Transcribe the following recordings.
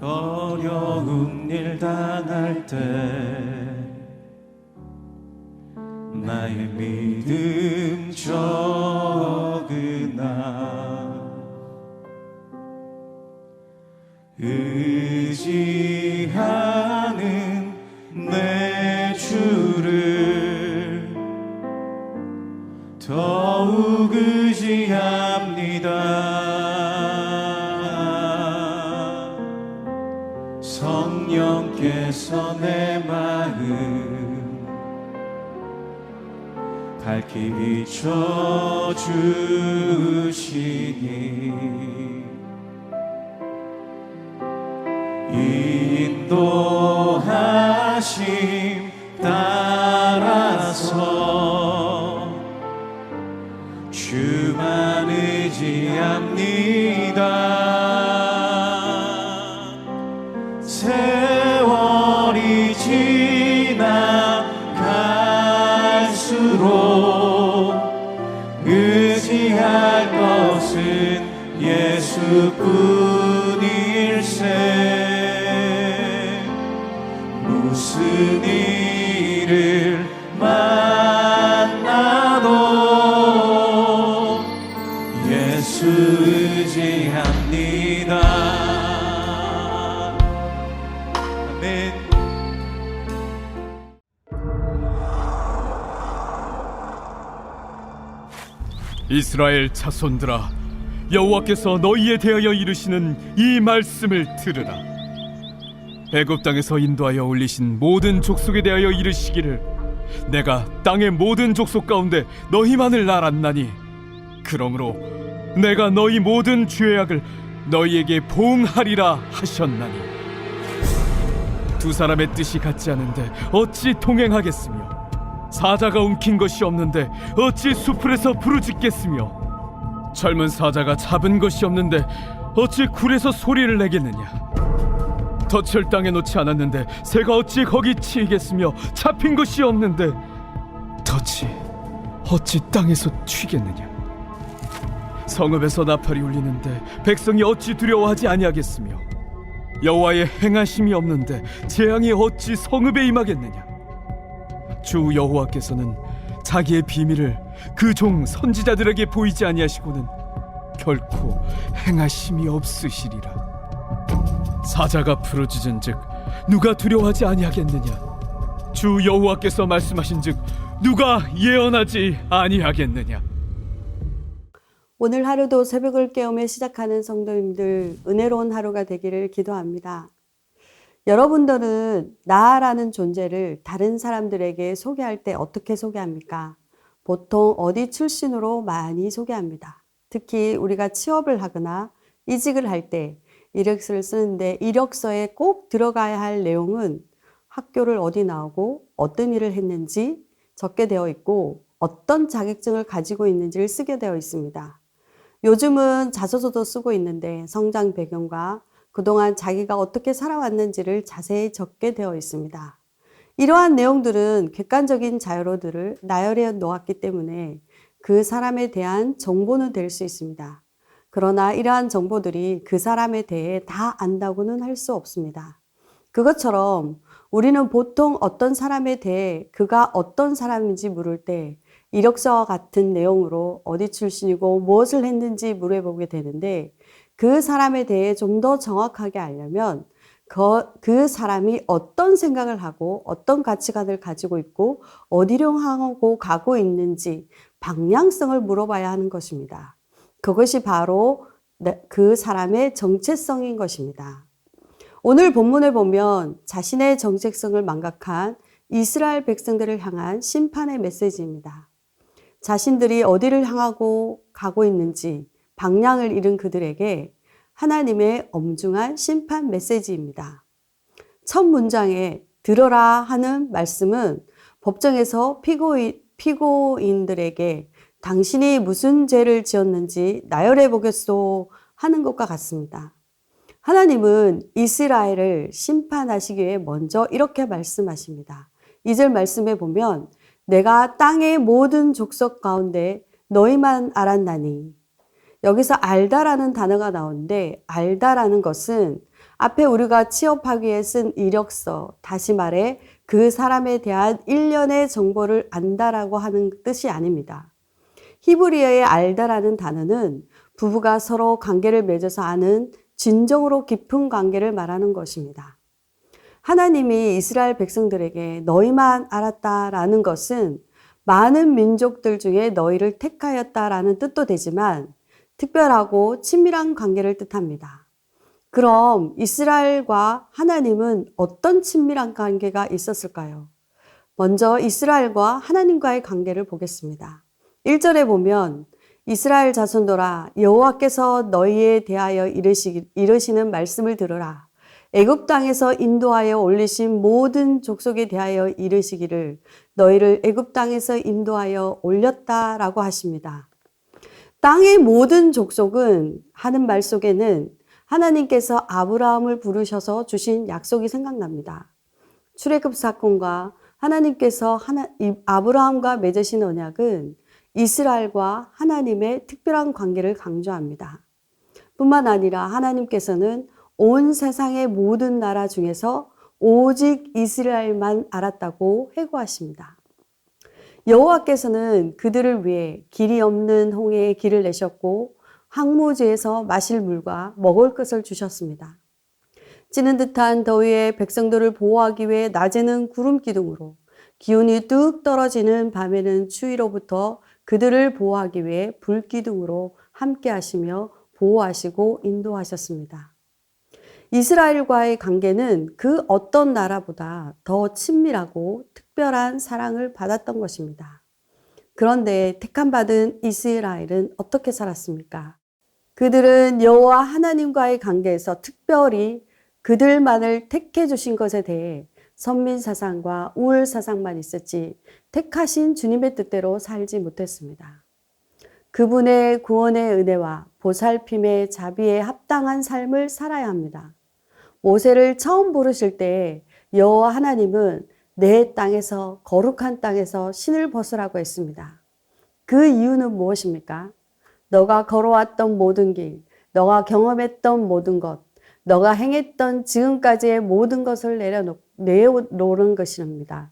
어려운 일 당할 때 나의 믿음 적으나 의지하는 내 주를 더욱 의지합니다. 성령께서 내 마음 밝히 비춰주시니 인도하심 따라서 주만 의지합니다. 세월이 지나갈수록 의지할 것은 예수뿐일세. 무슨 일을 만나도 예수 의지합니다. 아멘. 이스라엘 자손들아, 여호와께서 너희에 대하여 이르시는 이 말씀을 들으라. 애굽 땅에서 인도하여 올리신 모든 족속에 대하여 이르시기를, 내가 땅의 모든 족속 가운데 너희만을 알았나니, 그러므로 내가 너희 모든 죄악을 너희에게 보응하리라 하셨나니, 두 사람의 뜻이 같지 않은데 어찌 동행하겠으며, 사자가 움킨 것이 없는데 어찌 수풀에서 부르짖겠으며, 젊은 사자가 잡은 것이 없는데 어찌 굴에서 소리를 내겠느냐. 덫을 땅에 놓지 않았는데 새가 어찌 거기 치이겠으며, 잡힌 것이 없는데 덫이 어찌 땅에서 튀겠느냐. 성읍에서 나팔이 울리는데 백성이 어찌 두려워하지 아니하겠으며, 여호와의 행하심이 없는데 재앙이 어찌 성읍에 임하겠느냐. 주 여호와께서는 자기의 비밀을 그 종 선지자들에게 보이지 아니하시고는 결코 행하심이 없으시리라. 사자가 부르짖은즉 누가 두려워하지 아니하겠느냐. 주 여호와께서 말씀하신즉 누가 예언하지 아니하겠느냐. 오늘 하루도 새벽을 깨우며 시작하는 성도님들, 은혜로운 하루가 되기를 기도합니다. 여러분들은 나라는 존재를 다른 사람들에게 소개할 때 어떻게 소개합니까? 보통 어디 출신으로 많이 소개합니다. 특히 우리가 취업을 하거나 이직을 할 때 이력서를 쓰는데, 이력서에 꼭 들어가야 할 내용은 학교를 어디 나오고 어떤 일을 했는지 적게 되어 있고, 어떤 자격증을 가지고 있는지를 쓰게 되어 있습니다. 요즘은 자소서도 쓰고 있는데 성장 배경과 그동안 자기가 어떻게 살아왔는지를 자세히 적게 되어 있습니다. 이러한 내용들은 객관적인 자료들을 나열해 놓았기 때문에 그 사람에 대한 정보는 될 수 있습니다. 그러나 이러한 정보들이 그 사람에 대해 다 안다고는 할 수 없습니다. 그것처럼 우리는 보통 어떤 사람에 대해 그가 어떤 사람인지 물을 때 이력서와 같은 내용으로 어디 출신이고 무엇을 했는지 물어보게 되는데, 그 사람에 대해 좀 더 정확하게 알려면 그 사람이 어떤 생각을 하고 어떤 가치관을 가지고 있고 어디로 향하고 가고 있는지 방향성을 물어봐야 하는 것입니다. 그것이 바로 그 사람의 정체성인 것입니다. 오늘 본문을 보면 자신의 정체성을 망각한 이스라엘 백성들을 향한 심판의 메시지입니다. 자신들이 어디를 향하고 가고 있는지 방향을 잃은 그들에게 하나님의 엄중한 심판 메시지입니다. 첫 문장에 들어라 하는 말씀은 법정에서 피고인들에게 당신이 무슨 죄를 지었는지 나열해 보겠소 하는 것과 같습니다. 하나님은 이스라엘을 심판하시기 위해 먼저 이렇게 말씀하십니다. 2절 말씀에 보면 내가 땅의 모든 족속 가운데 너희만 알았나니, 여기서 알다라는 단어가 나오는데, 알다라는 것은 앞에 우리가 취업하기 위해 쓴 이력서, 다시 말해 그 사람에 대한 일련의 정보를 안다라고 하는 뜻이 아닙니다. 히브리어의 알다라는 단어는 부부가 서로 관계를 맺어서 아는 진정으로 깊은 관계를 말하는 것입니다. 하나님이 이스라엘 백성들에게 너희만 알았다라는 것은 많은 민족들 중에 너희를 택하였다라는 뜻도 되지만 특별하고 친밀한 관계를 뜻합니다. 그럼 이스라엘과 하나님은 어떤 친밀한 관계가 있었을까요? 먼저 이스라엘과 하나님과의 관계를 보겠습니다. 1절에 보면 이스라엘 자손들아 여호와께서 너희에 대하여 이르시는 말씀을 들으라. 애굽 땅에서 인도하여 올리신 모든 족속에 대하여 이르시기를 너희를 애굽 땅에서 인도하여 올렸다라고 하십니다. 땅의 모든 족속은 하는 말 속에는 하나님께서 아브라함을 부르셔서 주신 약속이 생각납니다. 출애굽 사건과 하나님께서 아브라함과 맺으신 언약은 이스라엘과 하나님의 특별한 관계를 강조합니다. 뿐만 아니라 하나님께서는 온 세상의 모든 나라 중에서 오직 이스라엘만 알았다고 회고하십니다. 여호와께서는 그들을 위해 길이 없는 홍해에 길을 내셨고 황무지에서 마실 물과 먹을 것을 주셨습니다. 찌는 듯한 더위에 백성들을 보호하기 위해 낮에는 구름 기둥으로, 기온이 뚝 떨어지는 밤에는 추위로부터 그들을 보호하기 위해 불 기둥으로 함께 하시며 보호하시고 인도하셨습니다. 이스라엘과의 관계는 그 어떤 나라보다 더 친밀하고 특별한 사랑을 받았던 것입니다. 그런데 택함받은 이스라엘은 어떻게 살았습니까? 그들은 여호와 하나님과의 관계에서 특별히 그들만을 택해 주신 것에 대해 선민사상과 우월사상만 있었지 택하신 주님의 뜻대로 살지 못했습니다. 그분의 구원의 은혜와 보살핌의 자비에 합당한 삶을 살아야 합니다. 모세를 처음 부르실 때 여호와 하나님은 내 땅에서 거룩한 땅에서 신을 벗으라고 했습니다. 그 이유는 무엇입니까? 너가 걸어왔던 모든 길, 너가 경험했던 모든 것, 너가 행했던 지금까지의 모든 것을 내려놓는 것입니다.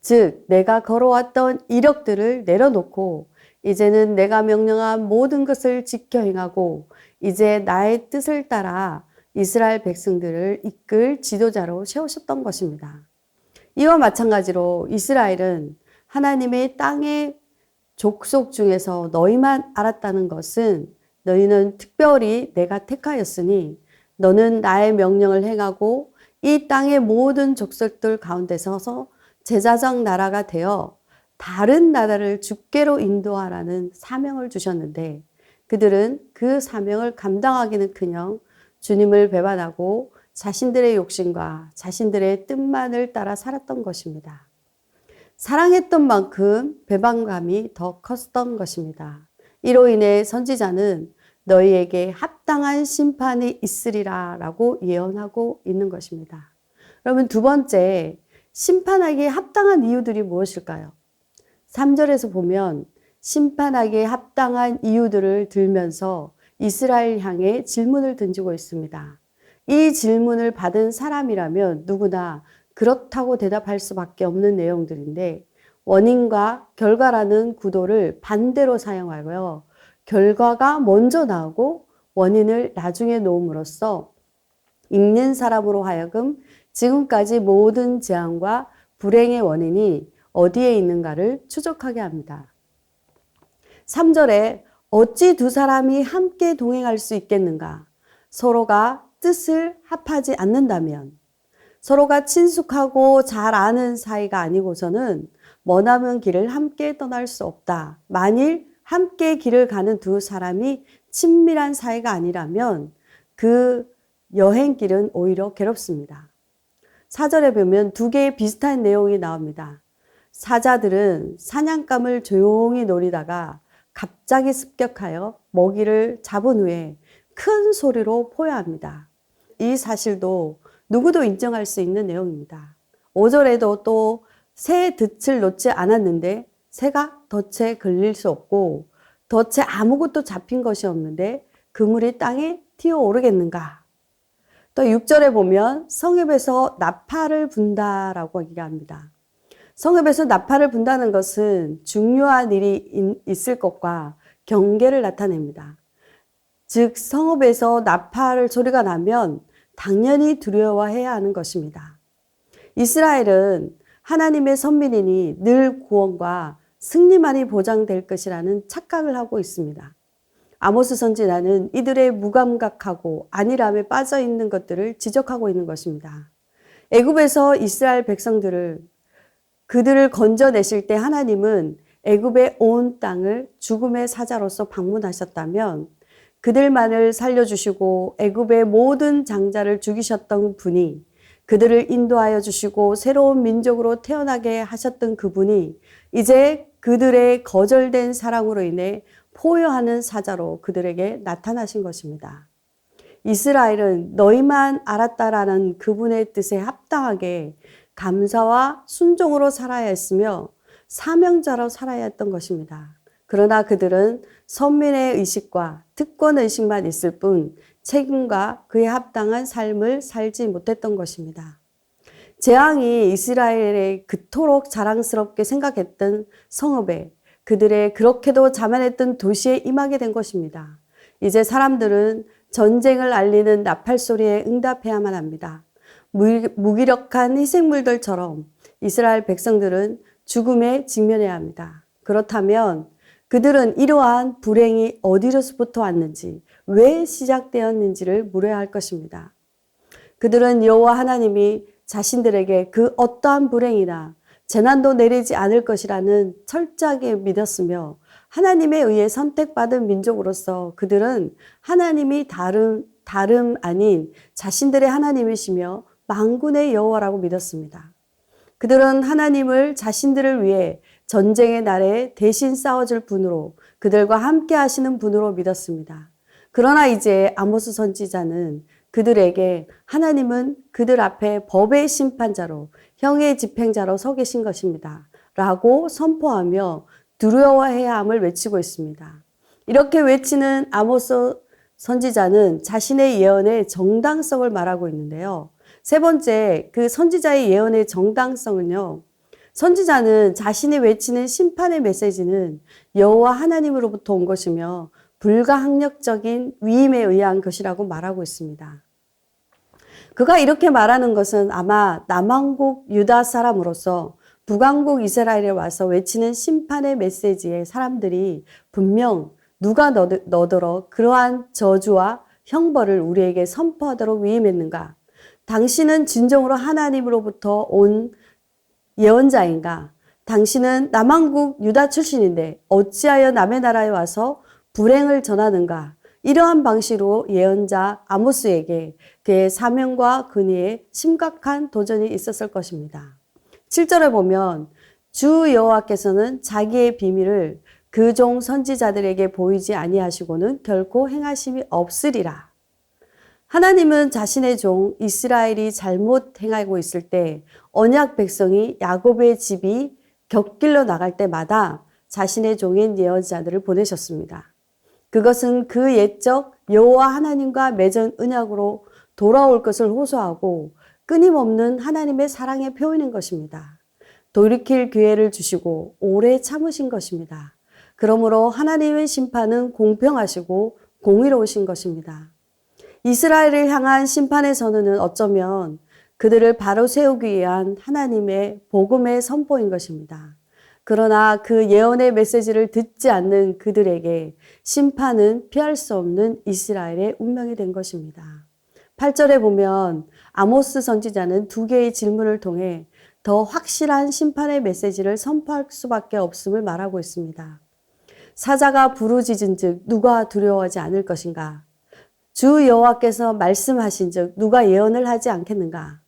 즉 내가 걸어왔던 이력들을 내려놓고 이제는 내가 명령한 모든 것을 지켜 행하고 이제 나의 뜻을 따라 이스라엘 백성들을 이끌 지도자로 세우셨던 것입니다. 이와 마찬가지로 이스라엘은 하나님의 땅의 족속 중에서 너희만 알았다는 것은 너희는 특별히 내가 택하였으니 너는 나의 명령을 행하고 이 땅의 모든 족속들 가운데 서서 제사장 나라가 되어 다른 나라를 주께로 인도하라는 사명을 주셨는데 그들은 그 사명을 감당하기는커녕 주님을 배반하고 자신들의 욕심과 자신들의 뜻만을 따라 살았던 것입니다. 사랑했던 만큼 배반감이 더 컸던 것입니다. 이로 인해 선지자는 너희에게 합당한 심판이 있으리라 라고 예언하고 있는 것입니다. 그러면 두 번째, 심판하기에 합당한 이유들이 무엇일까요? 3절에서 보면 심판하기에 합당한 이유들을 들면서 이스라엘 향해 질문을 던지고 있습니다. 이 질문을 받은 사람이라면 누구나 그렇다고 대답할 수밖에 없는 내용들인데 원인과 결과라는 구도를 반대로 사용하고요. 결과가 먼저 나오고 원인을 나중에 놓음으로써 읽는 사람으로 하여금 지금까지 모든 재앙과 불행의 원인이 어디에 있는가를 추적하게 합니다. 3절에 어찌 두 사람이 함께 동행할 수 있겠는가? 서로가 뜻을 합하지 않는다면 서로가 친숙하고 잘 아는 사이가 아니고서는 머나먼 길을 함께 떠날 수 없다. 만일 함께 길을 가는 두 사람이 친밀한 사이가 아니라면 그 여행길은 오히려 괴롭습니다. 4절에 보면 두 개의 비슷한 내용이 나옵니다. 사자들은 사냥감을 조용히 노리다가 갑자기 습격하여 먹이를 잡은 후에 큰 소리로 포효합니다. 이 사실도 누구도 인정할 수 있는 내용입니다. 5절에도 또 새 덫을 놓지 않았는데 새가 덫에 걸릴 수 없고 덫에 아무것도 잡힌 것이 없는데 그물이 땅에 튀어오르겠는가? 또 6절에 보면 성읍에서 나팔을 분다라고 얘기합니다. 성읍에서 나팔을 분다는 것은 중요한 일이 있을 것과 경계를 나타냅니다. 즉 성읍에서 나팔 소리가 나면 당연히 두려워해야 하는 것입니다. 이스라엘은 하나님의 선민이니 늘 구원과 승리만이 보장될 것이라는 착각을 하고 있습니다. 아모스 선지자는 이들의 무감각하고 안일함에 빠져 있는 것들을 지적하고 있는 것입니다. 애굽에서 이스라엘 백성들을 그들을 건져내실 때 하나님은 애굽의 온 땅을 죽음의 사자로서 방문하셨다면 그들만을 살려주시고 애굽의 모든 장자를 죽이셨던 분이 그들을 인도하여 주시고 새로운 민족으로 태어나게 하셨던 그분이 이제 그들의 거절된 사랑으로 인해 포효하는 사자로 그들에게 나타나신 것입니다. 이스라엘은 너희만 알았다라는 그분의 뜻에 합당하게 감사와 순종으로 살아야 했으며 사명자로 살아야 했던 것입니다. 그러나 그들은 선민의 의식과 특권 의식만 있을 뿐 책임과 그에 합당한 삶을 살지 못했던 것입니다. 재앙이 이스라엘의 그토록 자랑스럽게 생각했던 성읍에 그들의 그렇게도 자만했던 도시에 임하게 된 것입니다. 이제 사람들은 전쟁을 알리는 나팔 소리에 응답해야만 합니다. 무기력한 희생물들처럼 이스라엘 백성들은 죽음에 직면해야 합니다. 그렇다면 그들은 이러한 불행이 어디로부터 왔는지, 왜 시작되었는지를 물어야 할 것입니다. 그들은 여호와 하나님이 자신들에게 그 어떠한 불행이나 재난도 내리지 않을 것이라는 철저하게 믿었으며 하나님에 의해 선택받은 민족으로서 그들은 하나님이 다름 아닌 자신들의 하나님이시며 만군의 여호와라고 믿었습니다. 그들은 하나님을 자신들을 위해 전쟁의 날에 대신 싸워줄 분으로 그들과 함께 하시는 분으로 믿었습니다. 그러나 이제 아모스 선지자는 그들에게 하나님은 그들 앞에 법의 심판자로 형의 집행자로 서 계신 것입니다. 라고 선포하며 두려워해야 함을 외치고 있습니다. 이렇게 외치는 아모스 선지자는 자신의 예언의 정당성을 말하고 있는데요. 세 번째, 그 선지자의 예언의 정당성은요. 선지자는 자신이 외치는 심판의 메시지는 여호와 하나님으로부터 온 것이며 불가항력적인 위임에 의한 것이라고 말하고 있습니다. 그가 이렇게 말하는 것은 아마 남왕국 유다 사람으로서 북왕국 이스라엘에 와서 외치는 심판의 메시지에 사람들이 분명 누가 너더러 그러한 저주와 형벌을 우리에게 선포하도록 위임했는가? 당신은 진정으로 하나님으로부터 온 예언자인가? 당신은 남왕국 유다 출신인데 어찌하여 남의 나라에 와서 불행을 전하는가? 이러한 방식으로 예언자 아모스에게 그의 사명과 근위에 심각한 도전이 있었을 것입니다. 7절에 보면 주 여호와께서는 자기의 비밀을 그 종 선지자들에게 보이지 아니하시고는 결코 행하심이 없으리라. 하나님은 자신의 종 이스라엘이 잘못 행하고 있을 때 언약 백성이 야곱의 집이 곁길로 나갈 때마다 자신의 종인 예언자들을 보내셨습니다. 그것은 그 옛적 여호와 하나님과 맺은 언약으로 돌아올 것을 호소하고 끊임없는 하나님의 사랑의 표현인 것입니다. 돌이킬 기회를 주시고 오래 참으신 것입니다. 그러므로 하나님의 심판은 공평하시고 공의로우신 것입니다. 이스라엘을 향한 심판의 선언은 어쩌면 그들을 바로 세우기 위한 하나님의 복음의 선포인 것입니다. 그러나 그 예언의 메시지를 듣지 않는 그들에게 심판은 피할 수 없는 이스라엘의 운명이 된 것입니다. 8절에 보면 아모스 선지자는 두 개의 질문을 통해 더 확실한 심판의 메시지를 선포할 수밖에 없음을 말하고 있습니다. 사자가 부르짖은 즉 누가 두려워하지 않을 것인가? 주 여호와께서 말씀하신 즉 누가 예언을 하지 않겠는가?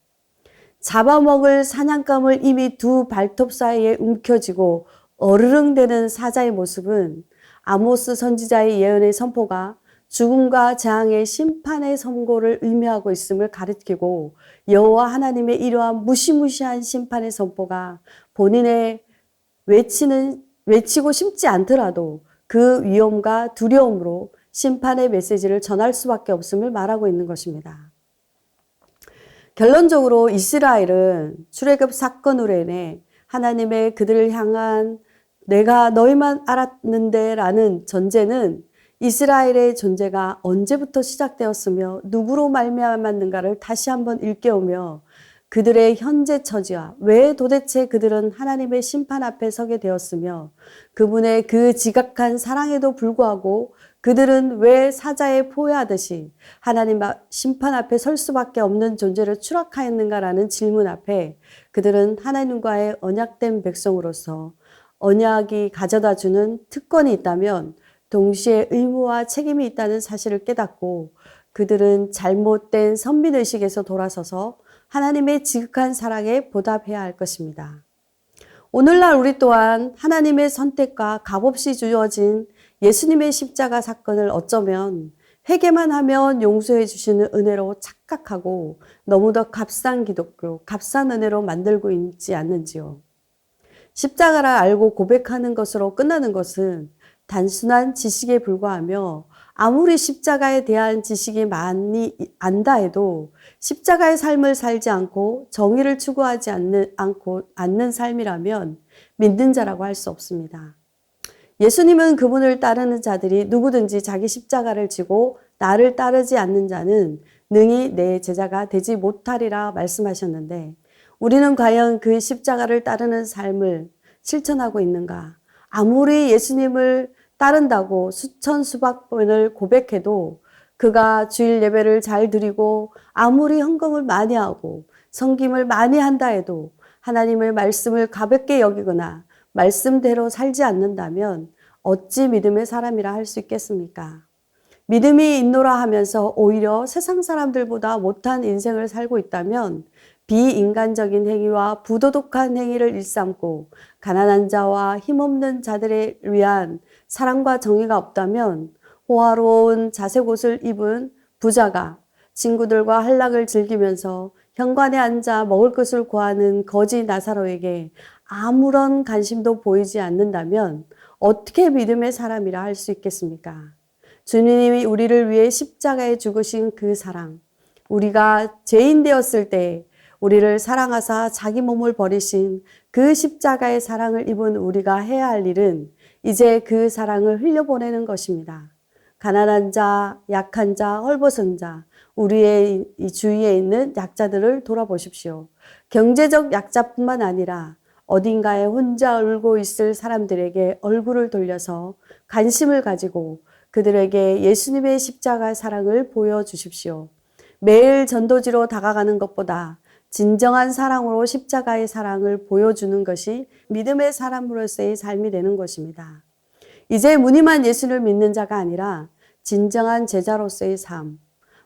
잡아먹을 사냥감을 이미 두 발톱 사이에 움켜쥐고 어르릉대는 사자의 모습은 아모스 선지자의 예언의 선포가 죽음과 재앙의 심판의 선고를 의미하고 있음을 가리키고 여호와 하나님의 이러한 무시무시한 심판의 선포가 본인의 외치고 싶지 않더라도 그 위험과 두려움으로 심판의 메시지를 전할 수밖에 없음을 말하고 있는 것입니다. 결론적으로 이스라엘은 출애굽 사건으로 인해 하나님의 그들을 향한 내가 너희만 알았는데 라는 전제는 이스라엘의 존재가 언제부터 시작되었으며 누구로 말미암았는가를 다시 한번 일깨우며 그들의 현재 처지와 왜 도대체 그들은 하나님의 심판 앞에 서게 되었으며 그분의 그 지각한 사랑에도 불구하고 그들은 왜 사자에 포효하듯이 하나님 심판 앞에 설 수밖에 없는 존재로 추락하였는가라는 질문 앞에 그들은 하나님과의 언약된 백성으로서 언약이 가져다 주는 특권이 있다면 동시에 의무와 책임이 있다는 사실을 깨닫고 그들은 잘못된 선민의식에서 돌아서서 하나님의 지극한 사랑에 보답해야 할 것입니다. 오늘날 우리 또한 하나님의 선택과 값없이 주어진 예수님의 십자가 사건을 어쩌면 회개만 하면 용서해 주시는 은혜로 착각하고 너무도 값싼 기독교, 값싼 은혜로 만들고 있지 않는지요. 십자가를 알고 고백하는 것으로 끝나는 것은 단순한 지식에 불과하며 아무리 십자가에 대한 지식이 많이 안다 해도 십자가의 삶을 살지 않고 정의를 추구하지 않는 삶이라면 믿는 자라고 할 수 없습니다. 예수님은 그분을 따르는 자들이 누구든지 자기 십자가를 지고 나를 따르지 않는 자는 능히 내 제자가 되지 못하리라 말씀하셨는데 우리는 과연 그 십자가를 따르는 삶을 실천하고 있는가? 아무리 예수님을 따른다고 수천 수백 번을 고백해도 그가 주일 예배를 잘 드리고 아무리 헌금을 많이 하고 섬김을 많이 한다 해도 하나님의 말씀을 가볍게 여기거나 말씀대로 살지 않는다면 어찌 믿음의 사람이라 할 수 있겠습니까? 믿음이 있노라 하면서 오히려 세상 사람들보다 못한 인생을 살고 있다면 비인간적인 행위와 부도덕한 행위를 일삼고 가난한 자와 힘없는 자들을 위한 사랑과 정의가 없다면 호화로운 자색 옷을 입은 부자가 친구들과 한락을 즐기면서 현관에 앉아 먹을 것을 구하는 거지 나사로에게 아무런 관심도 보이지 않는다면 어떻게 믿음의 사람이라 할 수 있겠습니까? 주님이 우리를 위해 십자가에 죽으신 그 사랑, 우리가 죄인 되었을 때 우리를 사랑하사 자기 몸을 버리신 그 십자가의 사랑을 입은 우리가 해야 할 일은 이제 그 사랑을 흘려보내는 것입니다. 가난한 자, 약한 자, 헐벗은 자, 우리의 이 주위에 있는 약자들을 돌아보십시오. 경제적 약자뿐만 아니라 어딘가에 혼자 울고 있을 사람들에게 얼굴을 돌려서 관심을 가지고 그들에게 예수님의 십자가 사랑을 보여주십시오. 매일 전도지로 다가가는 것보다 진정한 사랑으로 십자가의 사랑을 보여주는 것이 믿음의 사람으로서의 삶이 되는 것입니다. 이제 무늬만 예수를 믿는 자가 아니라 진정한 제자로서의 삶,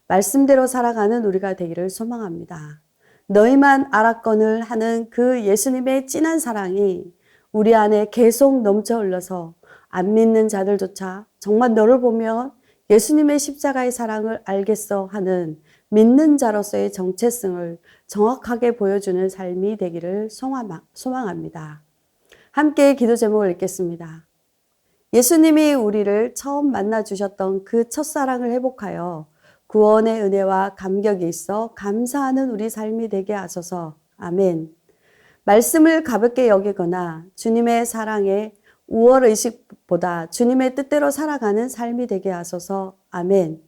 말씀대로 살아가는 우리가 되기를 소망합니다. 너희만 알았거늘 하는 그 예수님의 진한 사랑이 우리 안에 계속 넘쳐 흘러서 안 믿는 자들조차 정말 너를 보면 예수님의 십자가의 사랑을 알겠어 하는 믿는 자로서의 정체성을 정확하게 보여주는 삶이 되기를 소망합니다. 함께 기도 제목을 읽겠습니다. 예수님이 우리를 처음 만나 주셨던 그 첫사랑을 회복하여 구원의 은혜와 감격이 있어 감사하는 우리 삶이 되게 하소서. 아멘. 말씀을 가볍게 여기거나 주님의 사랑에 우월의식보다 주님의 뜻대로 살아가는 삶이 되게 하소서. 아멘.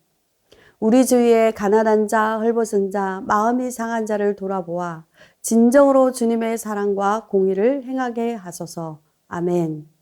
우리 주위에 가난한 자, 헐벗은 자, 마음이 상한 자를 돌아보아 진정으로 주님의 사랑과 공의를 행하게 하소서. 아멘.